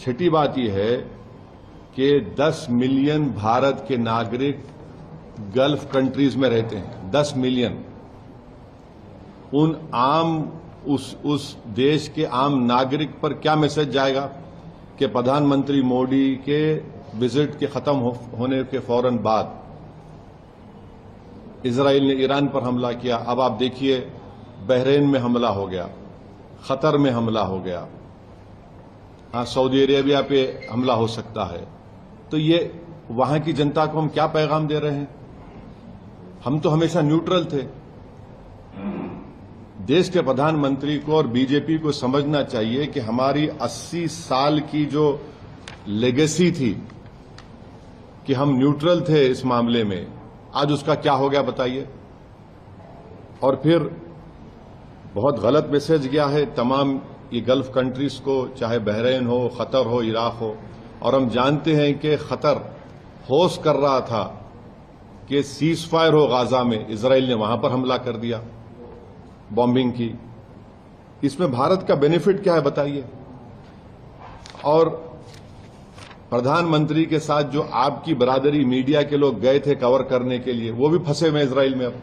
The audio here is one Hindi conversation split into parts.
छठी बात यह है कि 10 मिलियन भारत के नागरिक गल्फ कंट्रीज में रहते हैं। 10 मिलियन उस देश के आम नागरिक पर क्या मैसेज जाएगा कि प्रधानमंत्री मोदी के विजिट के खत्म होने के फौरन बाद इजराइल ने ईरान पर हमला किया। अब आप देखिए बहरीन में हमला हो गया, कतर में हमला हो गया, सऊदी अरेबिया पे हमला हो सकता है। तो ये वहां की जनता को हम क्या पैगाम दे रहे हैं? हम तो हमेशा न्यूट्रल थे। देश के प्रधानमंत्री को और बीजेपी को समझना चाहिए कि हमारी 80 साल की जो लेगेसी थी कि हम न्यूट्रल थे इस मामले में, आज उसका क्या हो गया बताइए। और फिर बहुत गलत मैसेज गया है तमाम ये गल्फ कंट्रीज को, चाहे बहरीन हो, कतर हो, इराक हो। और हम जानते हैं कि कतर होस्ट कर रहा था कि सीज फायर हो गाजा में, इजराइल ने वहां पर हमला कर दिया, बॉम्बिंग की। इसमें भारत का बेनिफिट क्या है बताइए। और प्रधानमंत्री के साथ जो आपकी बरादरी मीडिया के लोग गए थे कवर करने के लिए, वो भी फंसे हुए इजराइल में। अब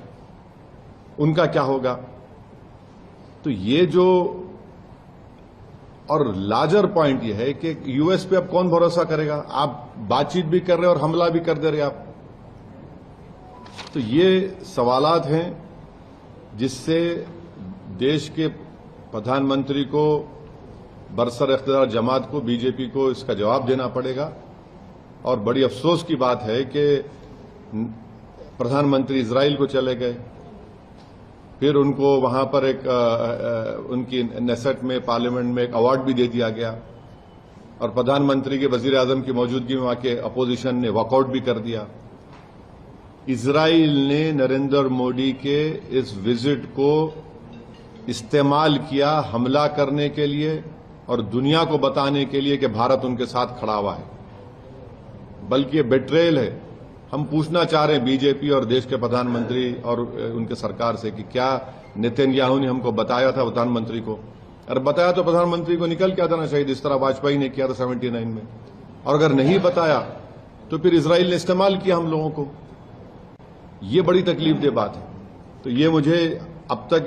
उनका क्या होगा? तो ये जो, और लार्जर पॉइंट ये है कि यूएस पे अब कौन भरोसा करेगा? आप बातचीत भी कर रहे और हमला भी कर दे रहे आप। तो ये सवालात हैं जिससे देश के प्रधानमंत्री को, बरसर इख्तियार जमात को, बीजेपी को इसका जवाब देना पड़ेगा। और बड़ी अफसोस की बात है कि प्रधानमंत्री इजराइल को चले गए, फिर उनको वहां पर उनकी नेसेट में, पार्लियामेंट में एक अवार्ड भी दे दिया गया, और प्रधानमंत्री के वजीर आजम की मौजूदगी में वहां के अपोजिशन ने वॉकआउट भी कर दिया। इजराइल ने नरेंद्र मोदी के इस विजिट को इस्तेमाल किया हमला करने के लिए और दुनिया को बताने के लिए कि भारत उनके साथ खड़ा हुआ है। बल्कि ये बेट्रेयल है। हम पूछना चाह रहे हैं बीजेपी और देश के प्रधानमंत्री और उनके सरकार से कि क्या नेतन्याहू ने हमको बताया था प्रधानमंत्री को? अगर बताया तो प्रधानमंत्री को निकल के आ जाना चाहिए, जिस तरह वाजपेयी ने किया था 79 में। और अगर नहीं बताया तो फिर इजराइल ने इस्तेमाल किया हम लोगों को। ये बड़ी तकलीफदेह बात है। तो ये मुझे अब तक